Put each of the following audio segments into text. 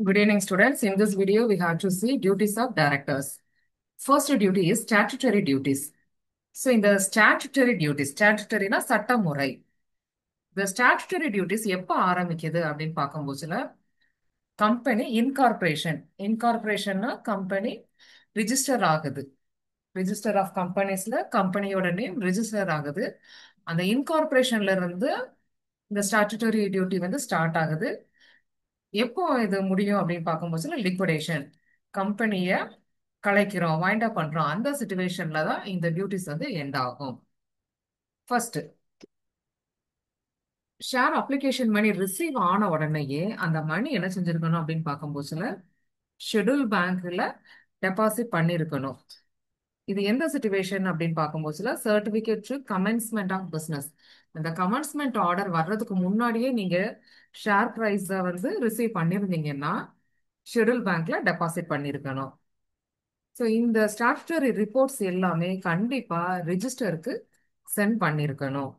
Good evening, students. In this video, we have to see duties of directors. First duty is statutory duties. So, in the statutory duties, statutory na சட்டமுறை. The statutory duties எப்ப ஆரம்பிக்குது அப்படின்னு பார்க்கும்போதுல company இன்கார்பரேஷன்னா company register ஆகுது. Register of கம்பெனிஸ்ல கம்பெனியோட name register ஆகுது. அந்த இன்கார்பரேஷன்ல இருந்து இந்த statutory duty வந்து ஸ்டார்ட் ஆகுது. எப்போ இது முடியும் அப்படின்னு பார்க்கும்போது லிக்விடேஷன் கம்பெனியை கலைக்கிறோம் வைண்ட் அப் பண்றோம் அந்த சுச்சுவேஷன்ல தான் இந்த டியூட்டிஸ் வந்து எண்ட் ஆகும். First share application money receive ஆன உடனேயே அந்த மணி என்ன செஞ்சிருக்கணும் அப்படின்னு பார்க்கும்போதுல ஷெட்யூல் பேங்க்ல டெபாசிட் பண்ணிருக்கணும். இது எந்த சுச்சுவேஷன் அப்படின்னு பார்க்கும்போதுல certificate to commencement of business. இந்த கமென்ஸ்மெண்ட் ஆர்டர் வர்றதுக்கு முன்னாடியே நீங்க ஷேர் பிரைஸை வந்து ரிசீவ் பண்ணிருந்தீங்கன்னா ஷெட்யூல் பேங்க்ல டெபாசிட் பண்ணிருக்கணும். ஸோ இந்த ஸ்டாச்சுட்டரி ரிப்போர்ட்ஸ் எல்லாமே கண்டிப்பா ரிஜிஸ்டருக்கு சென்ட் பண்ணிருக்கணும்.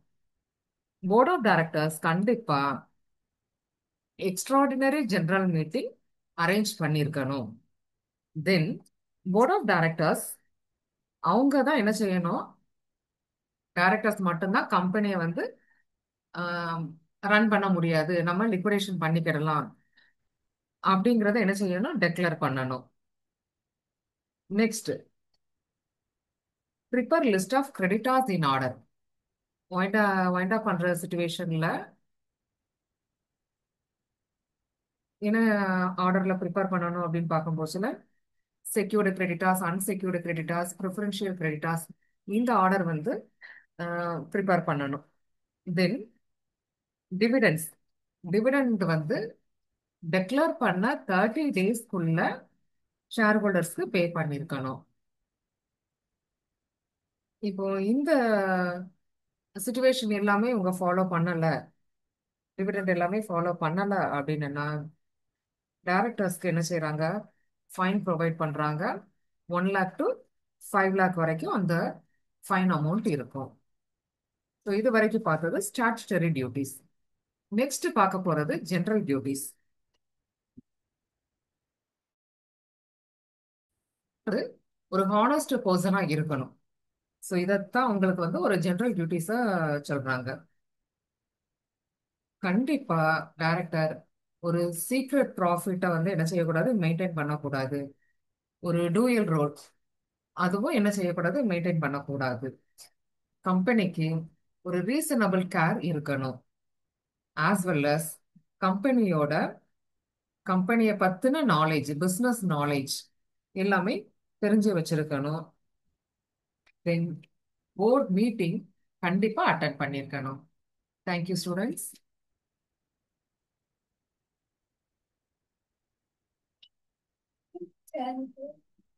போர்ட் ஆஃப் டைரக்டர்ஸ் கண்டிப்பா எக்ஸ்ட்ராடினரி ஜெனரல் மீட்டிங் அரேஞ்ச் பண்ணிருக்கணும். தென் போர்ட் ஆஃப் டைரக்டர்ஸ் அவங்க தான் என்ன செய்யணும், டைரக்டர்ஸ் மட்டும்தான் கம்பெனியை வந்து ரன் பண்ண முடியாது, நம்ம லிக்விடேஷன் பண்ணிக்கிடலாம் அப்படிங்கறத என்ன செய்யணும், டெக்ளேர் பண்ணணும். Next prepare list of creditors in order. வைண்டா பண்ற சுச்சுவேஷன்ல என்ன ஆர்டர்ல ப்ரிப்பேர் பண்ணணும் அப்படின்னு பார்க்கும்போதுல secured creditors, unsecured creditors, preferential creditors, இந்த ஆர்டர் வந்து ப்ரிப்பேர் பண்ணணும். தென் டிவிடெண்ட்ஸ், டிவிடெண்ட் வந்து டெக்ளேர் பண்ண 30 டேஸ்க்குள்ள ஷேர் ஹோல்டர்ஸ்க்கு பே பண்ணிருக்கணும். இப்போ இந்த சுச்சுவேஷன் எல்லாமே உங்க ஃபாலோ பண்ணல, டிவிடெண்ட் எல்லாமே ஃபாலோ பண்ணல அப்படின்னா டைரக்டர்ஸ்க்கு என்ன செய்யறாங்க, ஃபைன் ப்ரொவைட் பண்றாங்க. 1 lakh to 5 lakh வரைக்கும் அந்த ஃபைன் அமௌண்ட் இருக்கும். ஸோ இது வரைக்கும் பார்த்தது ஸ்டாச்சுட்டரி டியூட்டிஸ். நெக்ஸ்ட் பார்க்க போறது ஜெனரல் டியூட்டிஸ். ஒரு ஹானஸ்ட் பர்சனா இருக்கணும். ஸோ இதைத்தான் உங்களுக்கு வந்து ஒரு ஜெனரல் டியூட்டிஸா சொல்றாங்க. கண்டிப்பா டைரக்டர் ஒரு சீக்ரெட் ப்ராஃபிட்டை வந்து என்ன செய்யக்கூடாது, மெயின்டைன் பண்ணக்கூடாது. ஒரு டூயல் ரோல் அதுவும் என்ன செய்யக்கூடாது, மெயின்டைன் பண்ணக்கூடாது. கம்பெனிக்கு ஒரு ரீசனபிள் கேர் இருக்கணும். ஆஸ் வெல் அஸ் கம்பெனியை பத்தின நாலேஜ், பிசினஸ் நாலேஜ் எல்லாமே தெரிஞ்சு வச்சிருக்கணும். தென் போர்ட் மீட்டிங் கண்டிப்பா அட்டென்ட் பண்ணியிருக்கணும். Thank you students.